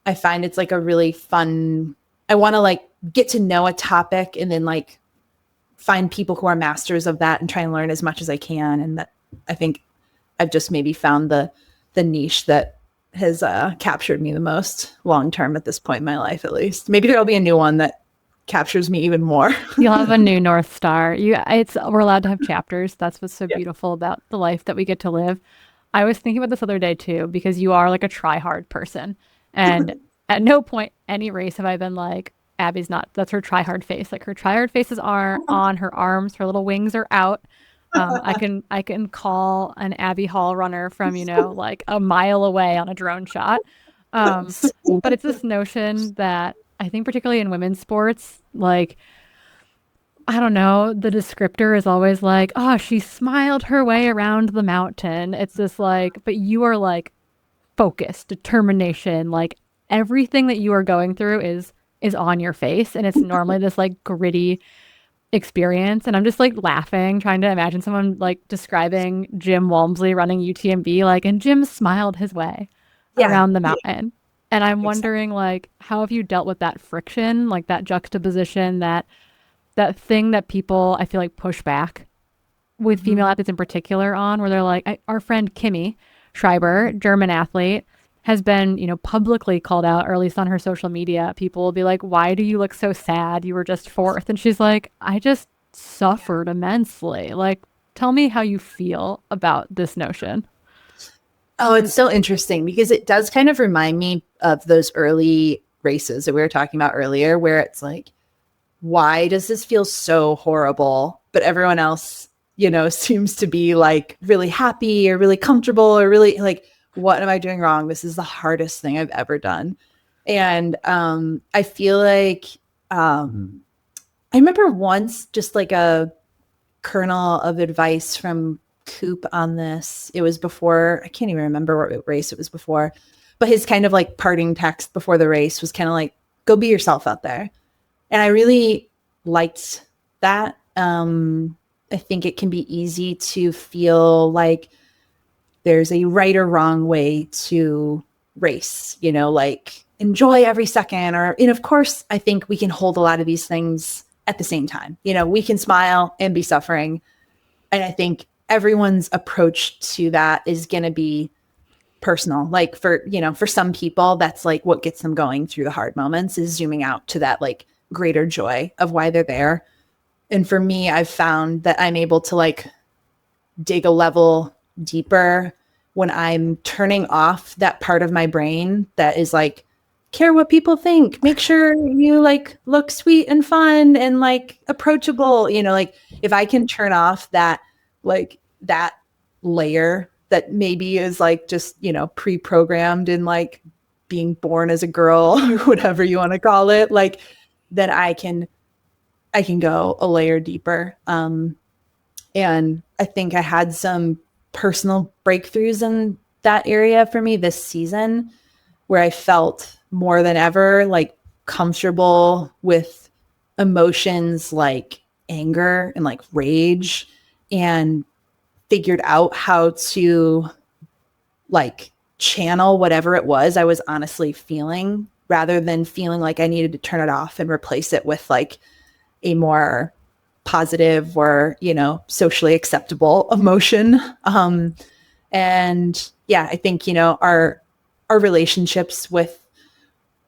I find it's like a really fun, I want to like get to know a topic and then like find people who are masters of that and try and learn as much as I can. And that I think I've just maybe found the the niche that has captured me the most long term at this point in my life, at least. Maybe there'll be a new one that captures me even more. You'll have a new North Star. We're allowed to have chapters. That's what's so beautiful about the life that we get to live. I was thinking about this other day too, because you are like a try hard person. And at no point any race have I been like, Abby's not, that's her try hard face. Like her try hard faces are on, her arms, her little wings are out. I can call an Abby Hall runner from, like a mile away on a drone shot. But it's this notion that I think particularly in women's sports, like, I don't know, the descriptor is always like, oh, she smiled her way around the mountain. It's this like, but you are like focus, determination, like everything that you are going through is on your face. And it's normally this like gritty experience. And I'm just like laughing, trying to imagine someone like describing Jim Walmsley running UTMB, like, and Jim smiled his way around the mountain. And I'm wondering, like, how have you dealt with that friction, like that juxtaposition, that thing that people, I feel like, push back with female athletes in particular on, where they're like, our friend Kimi Schreiber, German athlete, has been, publicly called out, or at least on her social media. People will be like, why do you look so sad? You were just fourth. And she's like, I just suffered immensely. Like, tell me how you feel about this notion. Oh, it's so interesting because it does kind of remind me of those early races that we were talking about earlier, where it's like, why does this feel so horrible? But everyone else, seems to be like really happy or really comfortable or really like, what am I doing wrong? This is the hardest thing I've ever done. And I feel like I remember once just like a kernel of advice from Coop on this. It was before, I can't even remember what race it was before, but his kind of like parting text before the race was kind of like, go be yourself out there. And I really liked that. I think it can be easy to feel like there's a right or wrong way to race, like enjoy every second, and of course, I think we can hold a lot of these things at the same time. We can smile and be suffering. And I think everyone's approach to that is going to be personal. Like for some people, that's like what gets them going through the hard moments, is zooming out to that like greater joy of why they're there. And for me, I've found that I'm able to like dig a level deeper when I'm turning off that part of my brain that is like, care what people think, make sure you like look sweet and fun and like approachable, like if I can turn off that, like that layer that maybe is like just, pre-programmed in like being born as a girl or whatever you want to call it, like then I can go a layer deeper. And I think I had some personal breakthroughs in that area for me this season, where I felt more than ever like comfortable with emotions like anger and like rage, and figured out how to like channel whatever it was I was honestly feeling, rather than feeling like I needed to turn it off and replace it with like a more positive or, socially acceptable emotion. And yeah, I think, our relationships with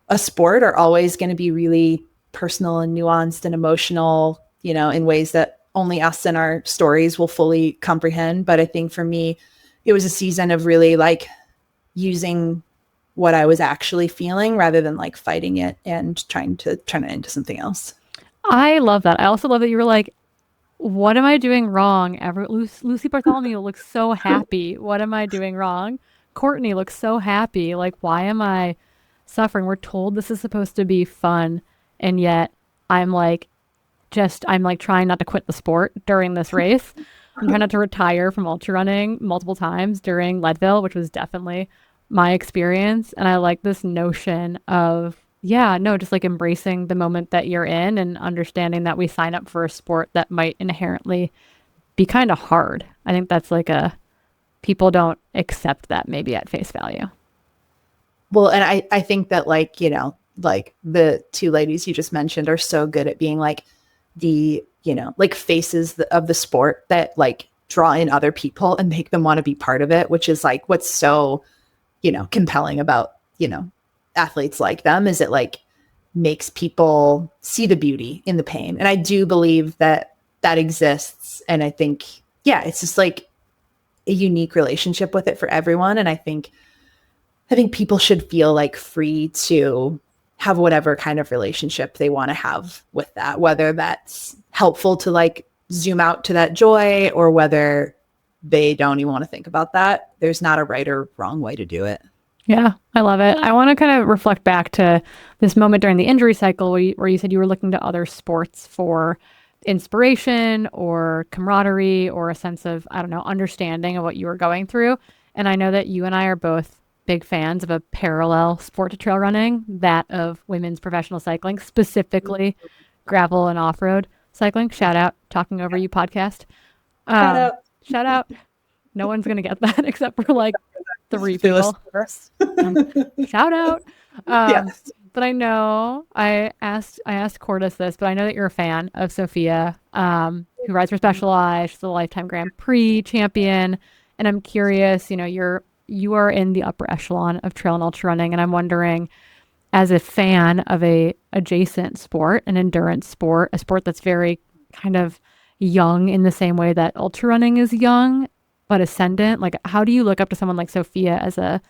a sport are always going to be really personal and nuanced and emotional, in ways that only us and our stories will fully comprehend. But I think for me, it was a season of really like using what I was actually feeling rather than like fighting it and trying to turn it into something else. I love that. I also love that you were like, what am I doing wrong? Lucy Bartholomew looks so happy. What am I doing wrong? Courtney looks so happy. Like, why am I suffering? We're told this is supposed to be fun. And yet I'm like trying not to quit the sport during this race. I'm trying not to retire from ultra running multiple times during Leadville, which was definitely my experience. And I like this notion of, just like embracing the moment that you're in and understanding that we sign up for a sport that might inherently be kind of hard. I think that's like people don't accept that maybe at face value. Well, and I think that like, like the two ladies you just mentioned are so good at being like the, like faces of the sport that like draw in other people and make them want to be part of it, which is like what's so, compelling about, athletes like them, is it like makes people see the beauty in the pain. And I do believe that exists. And I think, it's just like a unique relationship with it for everyone. And I think people should feel like free to have whatever kind of relationship they want to have with that, whether that's helpful to like zoom out to that joy or whether they don't even want to think about that. There's not a right or wrong way to do it. Yeah, I love it. I want to kind of reflect back to this moment during the injury cycle where you said you were looking to other sports for inspiration or camaraderie or a sense of, I don't know, understanding of what you were going through. And I know that you and I are both big fans of a parallel sport to trail running, that of women's professional cycling, specifically gravel and off-road cycling. Shout out, Talking Over You podcast. Shout out. No one's going to get that except for like 3 people. Shout out. Yes. But I know I asked Cordis this, but I know that you're a fan of Sophia, who rides for Specialized. She's the Lifetime Grand Prix champion. And I'm curious, you are in the upper echelon of trail and ultra running. And I'm wondering, as a fan of a adjacent sport, an endurance sport, a sport that's very kind of young in the same way that ultra running is young, but ascendant, like how do you look up to someone like Sophia as an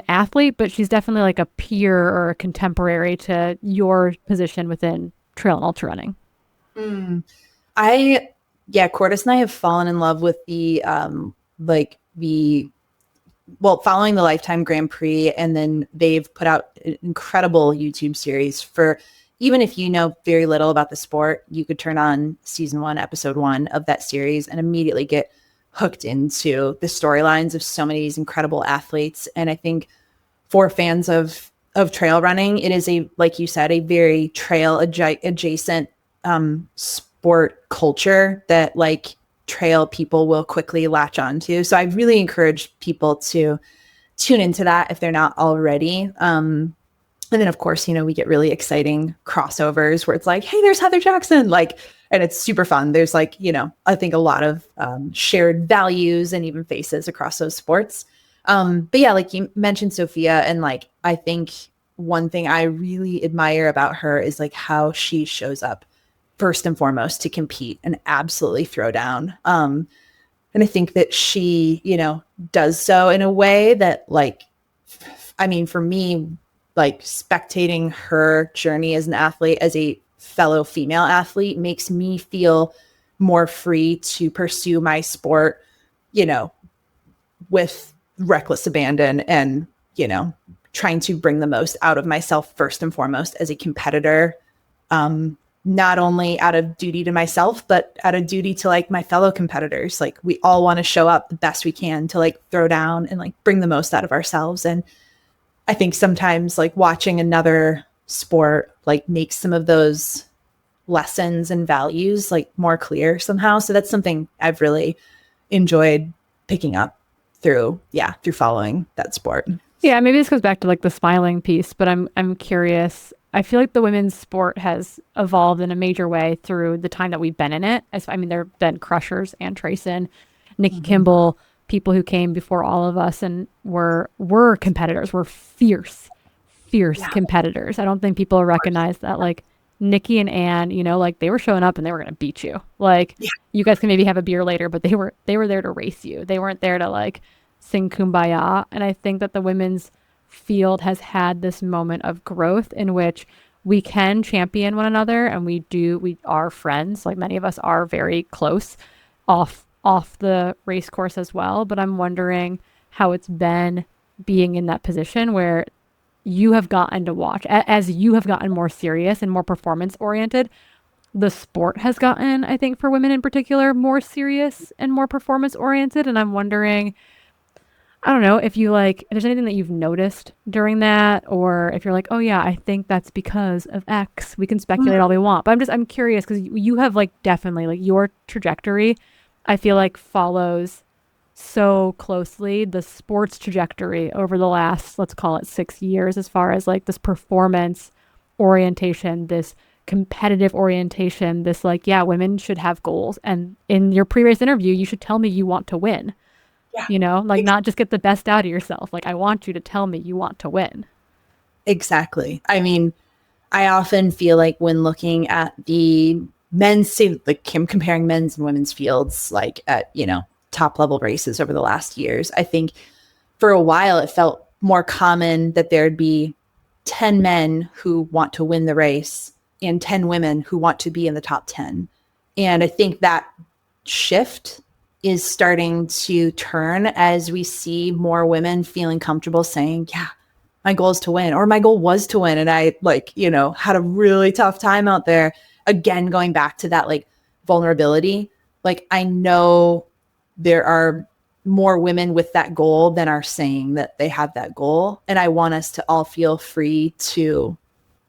athlete, but she's definitely like a peer or a contemporary to your position within trail and ultra running? Cordis and I have fallen in love with following the Lifetime Grand Prix, and then they've put out an incredible YouTube series for, even if you know very little about the sport, you could turn on season 1, episode 1 of that series and immediately get hooked into the storylines of so many of these incredible athletes. And I think for fans of trail running, it is like you said, a very trail adjacent sport culture that like trail people will quickly latch onto. So I really encourage people to tune into that if they're not already. And then of course, we get really exciting crossovers where it's like, hey, there's Heather Jackson, and it's super fun. There's I think a lot of shared values and even faces across those sports. But yeah, like you mentioned Sophia, and I think one thing I really admire about her is how she shows up first and foremost to compete and absolutely throw down. And I think that she, does so in a way that for me, spectating her journey as an athlete, as a fellow female athlete, makes me feel more free to pursue my sport, with reckless abandon and, trying to bring the most out of myself first and foremost as a competitor, not only out of duty to myself, but out of duty to my fellow competitors. We all want to show up the best we can to throw down and bring the most out of ourselves. And I think sometimes watching another sport makes some of those lessons and values more clear somehow. So that's something I've really enjoyed picking up through following that sport. Yeah, maybe this goes back to the smiling piece, but I'm curious. I feel like the women's sport has evolved in a major way through the time that we've been in it. There have been crushers, Ann Trayson, Nikki Kimball, people who came before all of us and were competitors, were fierce competitors. I don't think people recognize that Nikki and Ann, they were showing up and they were going to beat you. You guys can maybe have a beer later, but they were there to race you. They weren't there to sing Kumbaya. And I think that the women's field has had this moment of growth in which we can champion one another, and we are friends. Many of us are very close off the race course as well. But I'm wondering how it's been being in that position where you have gotten to watch, as you have gotten more serious and more performance oriented, the sport has gotten, I think for women in particular, more serious and more performance oriented. And I'm wondering, I don't know if if there's anything that you've noticed during that, or if you're oh yeah, I think that's because of X. We can speculate all we want, but I'm curious because you have definitely your trajectory, I feel follows so closely the sports trajectory over the last, let's call it 6 years, as far as this performance orientation, this competitive orientation, this like, yeah, women should have goals. And in your pre-race interview, you should tell me you want to win, Yeah, you know, like not just get the best out of yourself. Like, I want you to tell me you want to win. exactly. I mean, I often feel like when looking at the men's, say, like comparing men's and women's fields, like at, top level races over the last years, I think for a while it felt more common that there'd be 10 men who want to win the race and 10 women who want to be in the top 10. And I think that shift is starting to turn as we see more women feeling comfortable saying, yeah, my goal is to win, or my goal was to win. And I had a really tough time out there. Again, going back to that like vulnerability, like I know there are more women with that goal than are saying that they have that goal. And I want us to all feel free to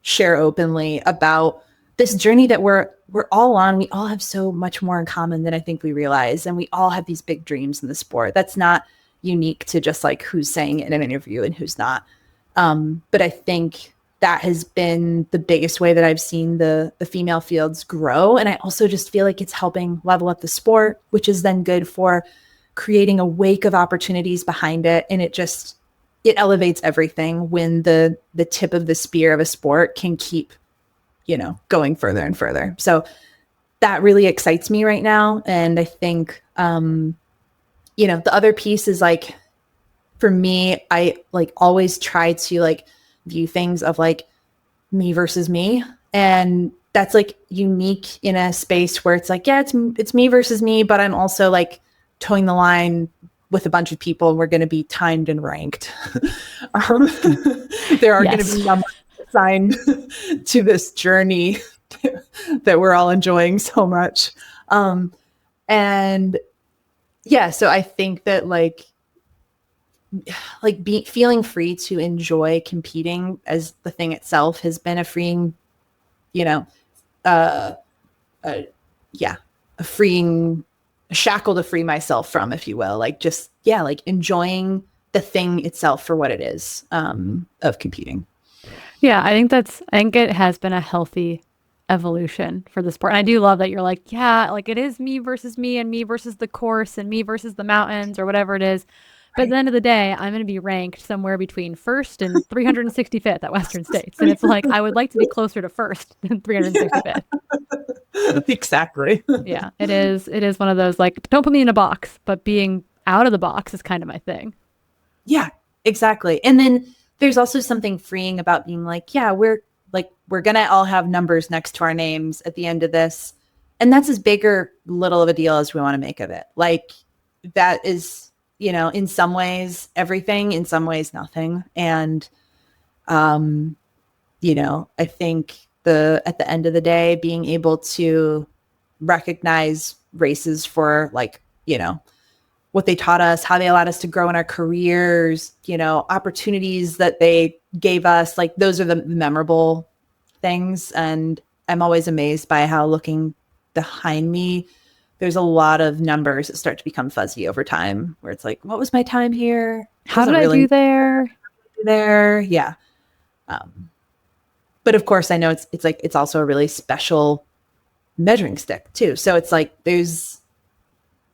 share openly about this journey that we're all on. We all have so much more in common than I think we realize. And we all have these big dreams in the sport. That's not unique to just like who's saying it in an interview and who's not. But I think that has been the biggest way that I've seen the female fields grow. And I also just feel like it's helping level up the sport, which is then good for creating a wake of opportunities behind it. And it elevates everything when the tip of the spear of a sport can keep, going further and further. So that really excites me right now. And I think, the other piece is like, for me, I like always try to like view things of like me versus me. And that's like unique in a space where it's like, yeah, it's me versus me, but I'm also like towing the line with a bunch of people. We're going to be timed and ranked. There are going to be numbers assigned to this journey that we're all enjoying so much. And yeah, so I think that feeling free to enjoy competing as the thing itself has been a freeing, a freeing shackle to free myself from, if you will, like enjoying the thing itself for what it is, of competing. Yeah, I think it has been a healthy evolution for the sport. And I do love that you're like, yeah, like it is me versus me and me versus the course and me versus the mountains or whatever it is. But at the end of the day, I'm going to be ranked somewhere between first and 365th at Western States. And it's like, I would like to be closer to first than 365th. Exactly. Yeah, it is one of those, like, don't put me in a box, but being out of the box is kind of my thing. Yeah, exactly. And then there's also something freeing about being like, yeah, we're going to all have numbers next to our names at the end of this. And that's as big or little of a deal as we want to make of it. Like that is, in some ways, everything, in some ways, nothing. And, I think at the end of the day, being able to recognize races for what they taught us, how they allowed us to grow in our careers, opportunities that they gave us, like those are the memorable things. And I'm always amazed by how looking behind me, there's a lot of numbers that start to become fuzzy over time where it's like, what was my time here? How did I do there? Yeah. But of course I know it's also a really special measuring stick too. So it's like, there's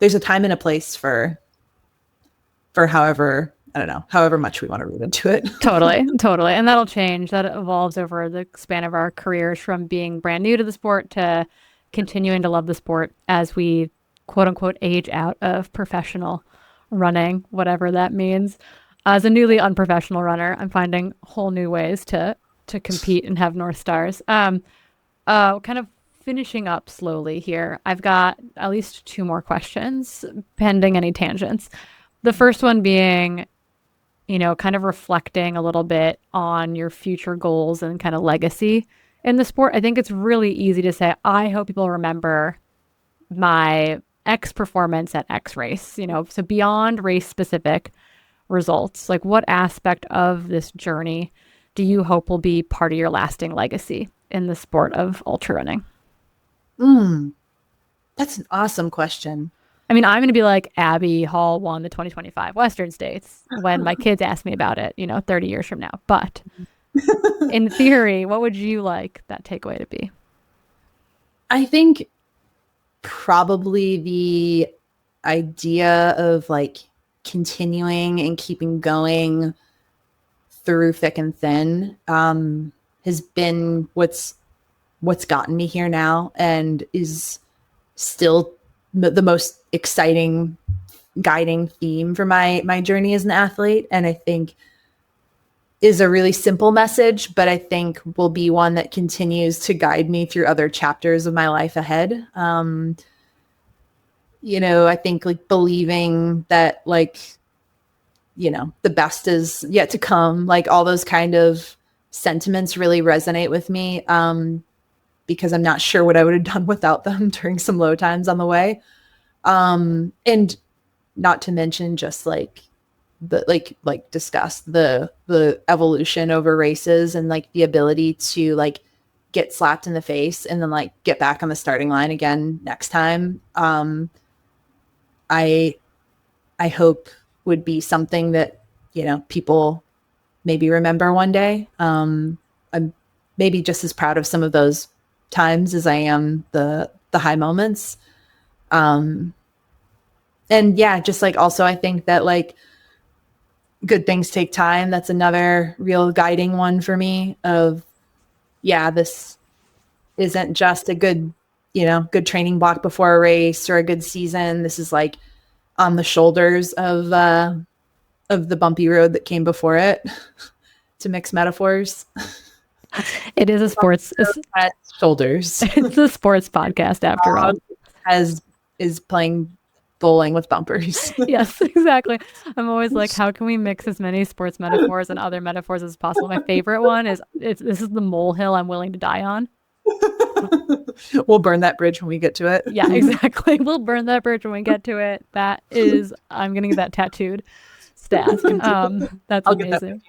a time and a place for however much we want to read into it. Totally. And that'll change. That evolves over the span of our careers from being brand new to the sport to continuing to love the sport as we quote unquote age out of professional running, whatever that means. As a newly unprofessional runner, I'm finding whole new ways to compete and have North Stars. Kind of finishing up slowly here. I've got at least 2 more questions pending any tangents. The first one being, kind of reflecting a little bit on your future goals and kind of legacy in the sport. I think it's really easy to say, I hope people remember my X performance at X race, so beyond race specific results, like what aspect of this journey do you hope will be part of your lasting legacy in the sport of ultra running? That's an awesome question. I mean, I'm going to be like, Abby Hall won the 2025 Western States when my kids ask me about it, 30 years from now. But in theory, what would you like that takeaway to be? I think probably the idea of like continuing and keeping going through thick and thin has been what's gotten me here now, and is still the most exciting guiding theme for my journey as an athlete. And I think is a really simple message, but I think will be one that continues to guide me through other chapters of my life ahead. I think like believing that like, the best is yet to come, like all those kind of sentiments really resonate with me, because I'm not sure what I would have done without them during some low times on the way. And not to mention just like the discuss the evolution over races, and like the ability to like get slapped in the face and then like get back on the starting line again next time. I hope would be something that, people maybe remember one day. I'm maybe just as proud of some of those times as I am the high moments. And yeah, just like also I think that like good things take time. That's another real guiding one for me of, yeah, this isn't just a good training block before a race or a good season. This is like on the shoulders of the bumpy road that came before it, to mix metaphors. It is a sports shoulders. It's a sports podcast after all. Is playing bowling with bumpers. Yes, exactly. I'm always like, how can we mix as many sports metaphors and other metaphors as possible? My favorite one is this is the molehill I'm willing to die on. We'll burn that bridge when we get to it. Yeah, exactly. We'll burn that bridge when we get to it. That is, I'm gonna get that tattooed. Stat. That's amazing.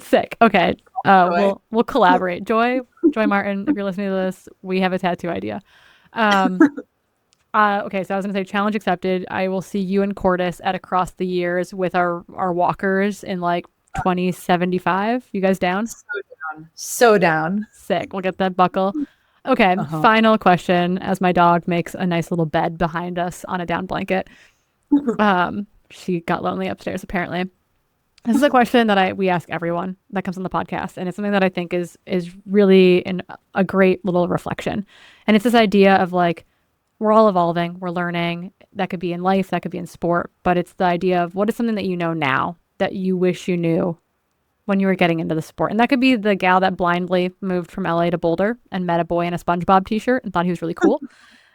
Sick. Okay. We'll collaborate. Joy Martin, if you're listening to this, we have a tattoo idea. Okay, so I was gonna say challenge accepted. I will see you and Cordis at Across the Years with our walkers in like 2075. You guys down? So down. Sick. We'll get that buckle. Okay, Final question, as my dog makes a nice little bed behind us on a down blanket. She got lonely upstairs, apparently. This is a question that we ask everyone that comes on the podcast, and it's something that I think is really a great little reflection. And it's this idea of like, we're all evolving, we're learning. That could be in life, that could be in sport, but it's the idea of what is something that you know now that you wish you knew when you were getting into the sport. And that could be the gal that blindly moved from LA to Boulder and met a boy in a SpongeBob t-shirt and thought he was really cool.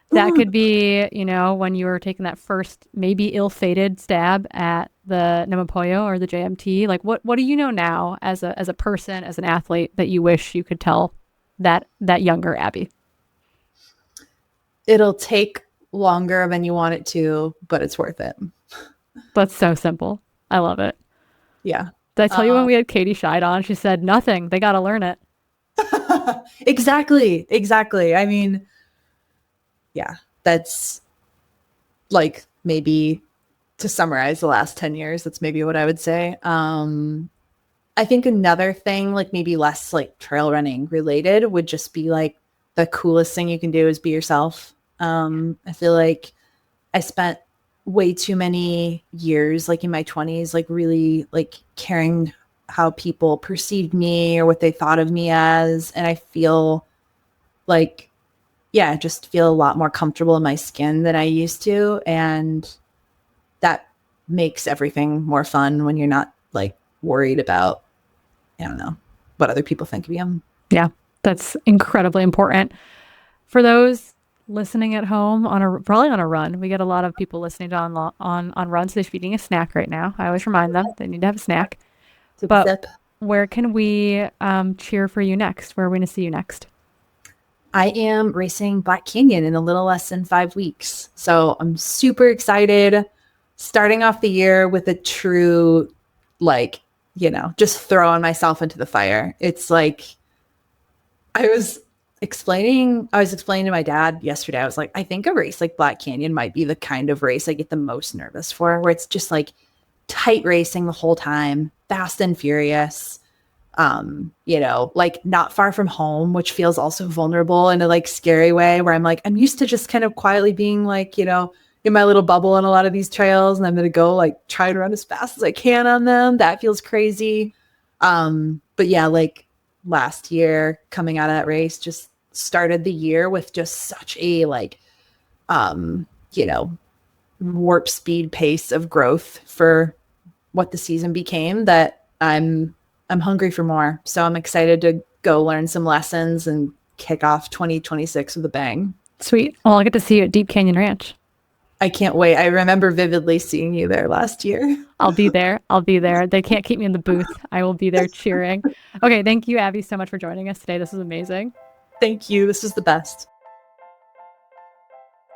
That could be, when you were taking that first maybe ill-fated stab at the Namapoyo or the JMT. Like what do you know now as a person, as an athlete, that you wish you could tell that younger Abby? It'll take longer than you want it to, but it's worth it. That's so simple. I love it. Yeah. Did I tell you when we had Katie Scheid on, she said, nothing, they got to learn it. Exactly. I mean, yeah, that's like, maybe to summarize the last 10 years, that's maybe what I would say. I think another thing, like maybe less like trail running related, would just be like the coolest thing you can do is be yourself. I feel like I spent way too many years like in my 20s like really like caring how people perceived me or what they thought of me as, and I feel like just feel a lot more comfortable in my skin than I used to, and that makes everything more fun when you're not like worried about, I don't know, what other people think of you. Yeah, that's incredibly important. For those listening at home probably on a run, we get a lot of people listening to on runs, so they should be eating a snack right now. I always remind them they need to have a snack. But where can we cheer for you next? Where are we going to see you next? I am racing Black Canyon in a little less than 5 weeks. So I'm super excited. Starting off the year with a true, like, just throwing myself into the fire. It's like, I was explaining to my dad yesterday, I was like, I think a race like Black Canyon might be the kind of race I get the most nervous for, where it's just like tight racing the whole time, fast and furious. You know, like not far from home, which feels also vulnerable in a like scary way, where I'm like, I'm used to just kind of quietly being like, you know, in my little bubble on a lot of these trails, and I'm going to go like try to run as fast as I can on them. That feels crazy. But yeah, like last year coming out of that race, just started the year with just such a like, you know, warp speed pace of growth for what the season became, that I'm hungry for more. So I'm excited to go learn some lessons and kick off 2026 with a bang. Sweet. Well, I'll get to see you at Deep Canyon Ranch. I can't wait. I remember vividly seeing you there last year. I'll be there. I'll be there. They can't keep me in the booth. I will be there cheering. Okay. Thank you, Abby, so much for joining us today. This was amazing. Thank you. This is the best.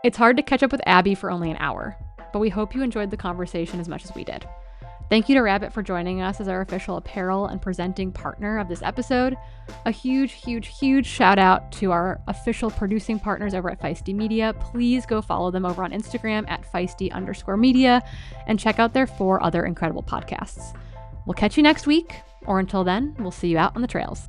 It's hard to catch up with Abby for only an hour, but we hope you enjoyed the conversation as much as we did. Thank you to Rabbit for joining us as our official apparel and presenting partner of this episode. A huge, huge, huge shout out to our official producing partners over at Feisty Media. Please go follow them over on Instagram at feisty_media and check out their 4 other incredible podcasts. We'll catch you next week, or until then, we'll see you out on the trails.